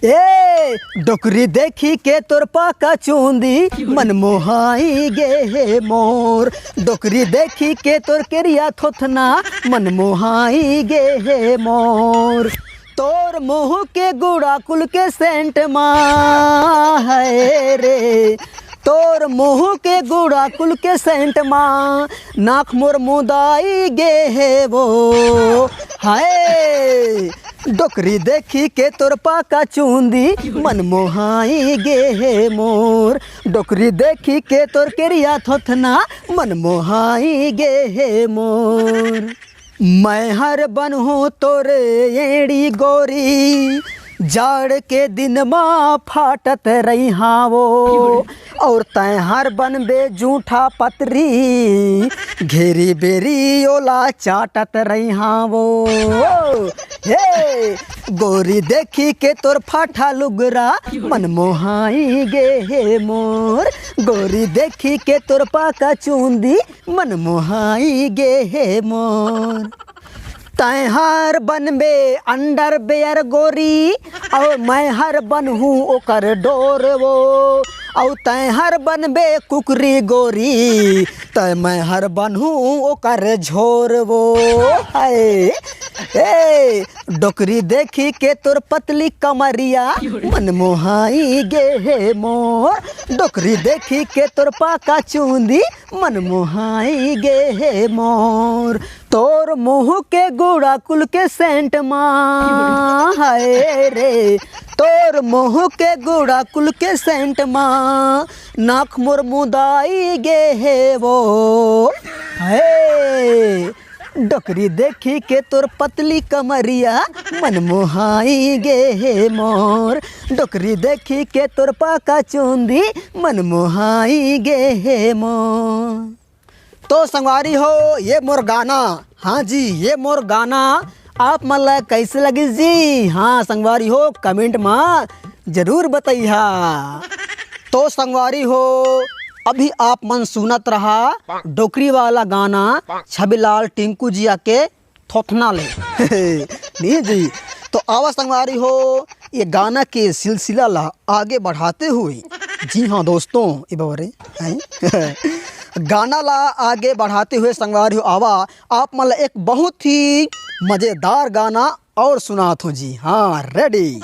ए डोकरी देखी के तोर पाका चूंदी मन मोहाई गे हे मोर। डोकरी देखी के तोर केरिया थोथना मन मोहाई गे हे मोर। तोर मुँह के गुड़ा कुल के सेंट माँ है रे। तोर मुँह के गुड़ा कुल के सेंट माँ नाक मोर मुदाई गे हे वो हाय। डोकरी देखी के तोर पाका चूंदी मन मोहाई गे हे मोर। डोकरी देखी के तोर केरिया थोथना मन मोहाई गे हे मोर। मैं हर बनहूँ तोरे एड़ी गोरी जाड़ के दिन माँ फाटत रही हाँ वो। और तय हर बन बे जूठा पतरी घेरी बेरी ओला चाटत रही हाँ वो। हे गोरी देखी के तोर फाटा लुगरा मन मोहाई गे हे मोर। गोरी देखी के तोर पाका चूंदी मन मोहाई गे हे मोर। तय हर बन बे अंडर बेयर गोरी और मैं हर बन हूँ ओकर डोर वो। और तय हर बन बे कुकरी गोरी तय मैं हर बन हूँ ओकर झोर वो हाय। ए डोकरी देखी के तोर पतली कमरिया मन मोहाई गे हे मोर। डोकरी देखी के तोर पाका चूंदी मन मोहाई गे हे मोर। तोर मुँह के गुड़ा कुल के सेंट माँ हाय रे। तोर मुँह के गुड़ा कुल के सेंट माँ नाक मोर मुदाई गे हे वो हाय। डोकरी देखी के तोर पतली कमरिया मन मोहाई गे हे मोर। डोकरी देखी के तोर पाका चूंदी मन मोहाई गे हे मोर। तो संगवारी हो ये मोर गाना, हाँ जी ये मोर गाना आप मन ला कैसे लगी जी। हाँ संगवारी हो कमेंट में जरूर बताइहा। तो संगवारी हो अभी आप मन सुनत रहा डोकरी वाला गाना छबिलाल टिंकू जिया के थोथना ले नहीं जी। तो आवा संगवारी हो ये गाना के सिलसिला ला आगे बढ़ाते हुए जी हाँ दोस्तों ये बारे गाना ला आगे बढ़ाते हुए संगवारी हो आवा आप मन एक बहुत ही मज़ेदार गाना और सुनात हूँ जी। हाँ रेडी।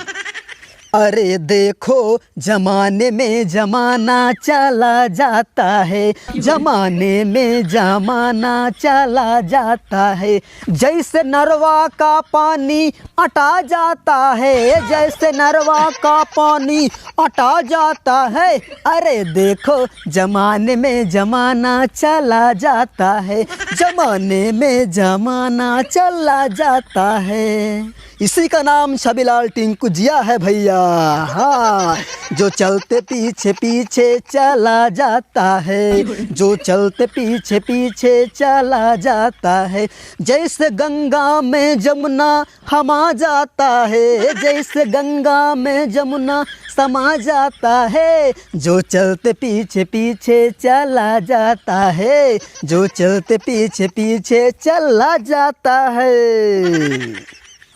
अरे देखो जमाने में जमाना चला जाता है। जमाने में जमाना चला जाता है। जैसे नरवा का पानी अटा जाता है। जैसे नरवा का पानी अटा जाता है। अरे देखो जमाने में जमाना चला जाता है। जमाने में जमाना चला जाता है। इसी का नाम छबिलाल टिंकू जिया है भैया। हाँ जो चलते पीछे पीछे चला जाता है। जो चलते पीछे पीछे चला जाता है। जैसे गंगा में जमुना हमा जाता है। जैसे गंगा में जमुना समा जाता है। जो चलते पीछे पीछे चला जाता है। जो चलते पीछे पीछे चला जाता है।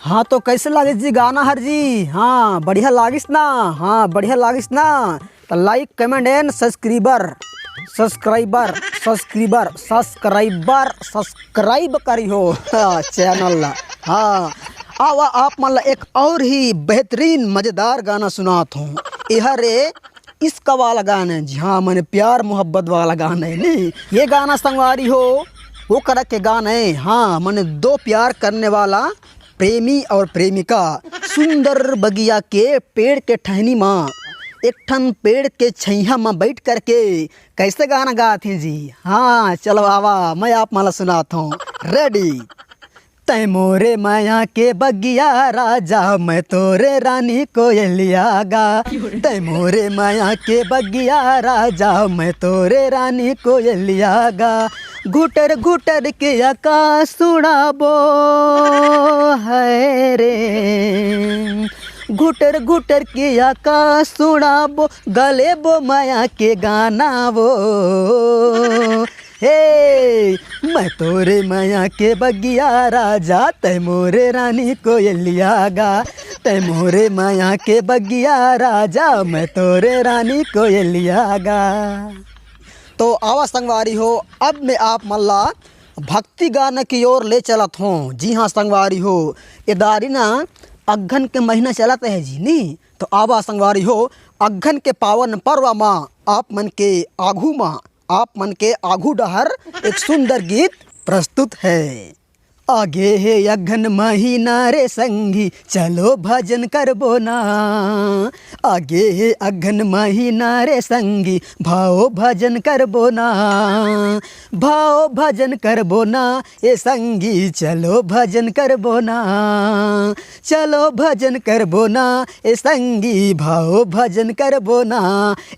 हाँ तो कैसे लागिस जी गाना हर जी। हाँ बढ़िया लागिस ना। हाँ बढ़िया लागिस ना तो लाइक कमेंट एंड सब्सक्राइब करी हो चैनल ला। हाँ आवा आप मतलब एक और ही बेहतरीन मज़ेदार गाना सुनात हूँ। यह रे इसका वाला गाना है जी। हाँ मैंने प्यार मोहब्बत वाला गाना है नहीं। ये गाना संगवारी हो वो कर के गाना है। हाँ मैंने दो प्यार करने वाला प्रेमी और प्रेमिका सुंदर बगिया के पेड़ के टहनी माँ एक ठन पेड़ के छैया में बैठ करके कैसे गाना गाते हैं जी। हाँ चलो आवा मैं आप माला सुनाता हूँ रेडी। तै मोरे माया के बगिया राजा मैं तोरे रानी कोयलिया गा। तै मोरे माया के बगिया राजा मैं तोरे रानी कोयलिया गा। घुटर घुटर के आकाश सुनाबो है रे। घुटर घुटर के आकाश सुनाबो गले बो माया के गाना वो। हे मैं तोरे माया के बगिया राजा तै मोरे रानी कोयलिया गा। ते मोरे माया के बगिया राजा, मैं तोरे रानी कोयलिया गा। तो आवा संगवारी हो, अब मैं आप मल्ला भक्ति गाने की ओर ले चलत हूँ। जी हाँ संगवारी हो, इदारी ना अघन के महीना चलत है जी नी। तो आवा संगवारी हो, अघन के पावन पर्व माँ आप मन के आघू माँ, आप मन के आघू डहर एक सुंदर गीत प्रस्तुत है। आगे है अघन महीना रे संगी, चलो भजन करबो ना। आगे है अघन महीना रे संगी, भाओ भजन करबो ना। भाओ भजन करबो ना ए संगी, चलो भजन करबो ना। चलो भजन करबो ना ए संगी, भाओ भजन करबो ना।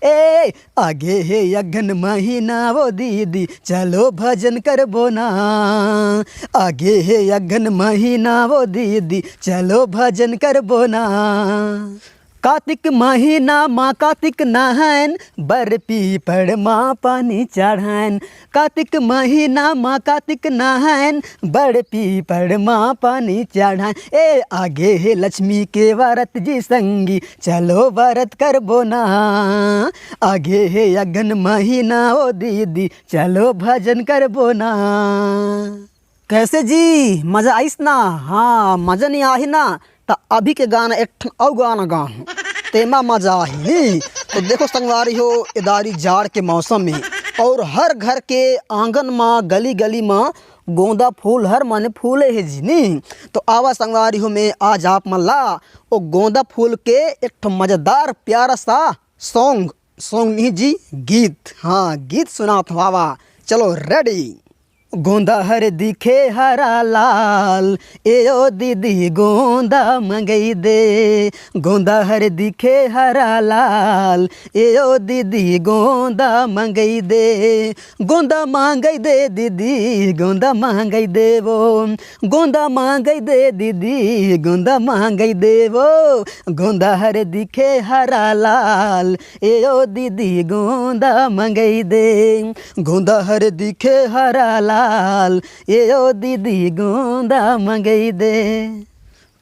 ए आगे है अघन महीना वो दीदी, चलो भजन करबो ना। आगे हे अघन महीना वो दीदी, चलो भजन करबो ना। कार्तिक महीना माँ कार्तिक नहान, बर पीपड़ माँ पानी चढ़ान। कार्तिक महीना माँ कार्तिक नहान, बड़ पीपड़ माँ पानी चढ़ान। ए आगे है लक्ष्मी के व्रत जी संगी, चलो व्रत करबो ना। आगे है अघन महीना ओ दीदी, चलो भजन करबो ना। कैसे जी, मज़ा आइस ना? हाँ मज़ा नहीं आही ना तो अभी के गाना एक ठन और गाना गाऊँ तेमा मज़ा आही नी। तो देखो संगवारी हो, इदारी जाड़ के मौसम में और हर घर के आंगन में गली गली में गोंदा फूल हर माने फूले है जी नी। तो आवा संगवारी हो, मैं आज आप मल्ला वो गोंदा फूल के एक ठन मज़ेदार प्यारा सा सॉन्ग नहीं जी, गीत, हाँ गीत सुना था। आवा चलो रेडी। गोंदा हर दिखे हरा लाल, ए ओ दीदी गोंदा मंगई दे। गोंदा हर दिखे हरा लाल, ए ओ दीदी गोंदा मंगई दे। गोंदा मांगई दे दीदी, गोंदा मांगई दे वो। गोंदा मांगई दे दीदी, गोंदा मांगई दे वो। गोंदा हर दिखे हरा लाल, ए ओ दीदी गोंदा मंगई दे। गोंदा हर दिखे हरा लाल, ये ओ दीदी गोंदा मंगई दे।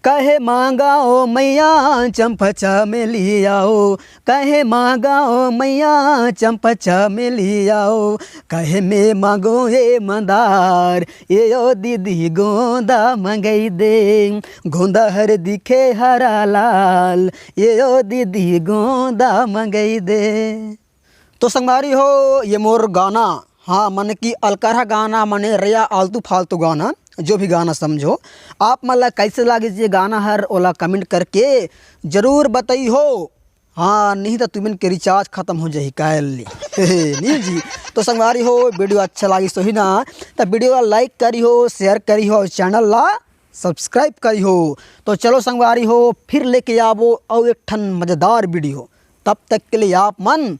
कहे मांगा ओ मैया चंपा चमेली आओ, कहे मांगा ओ मैया चंपा चमेली आओ। कहे मैं मांगो ये मंदार, ये ओ दीदी गोंदा मंगई दे। गोंदा हर दिखे हरा लाल, ये ओ दीदी गोंदा मंगई दे। तो संगवारी हो, ये मोर गाना, हाँ मन की अलकरहा गाना मने रिया आलतू फालतू गाना, जो भी गाना समझो आप मतलब कैसे लागे ये गाना हर ओला कमेंट करके ज़रूर बताई हो। हाँ नहीं तो तुम के रिचार्ज ख़त्म हो जाए कायल नहीं जी। तो संगवारी हो, वीडियो अच्छा लगी सो ही ना तो वीडियो लाइक करी हो, शेयर करी हो और चैनल ला सब्सक्राइब करी हो। तो चलो संगवारी हो, फिर लेके आवो और एक ठन मज़ेदार वीडियो। तब तक के लिए आप मन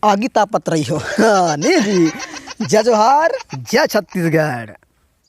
आगे तापत रही हो। हाँ नहीं जी। जय जोहार, जय छत्तीसगढ़।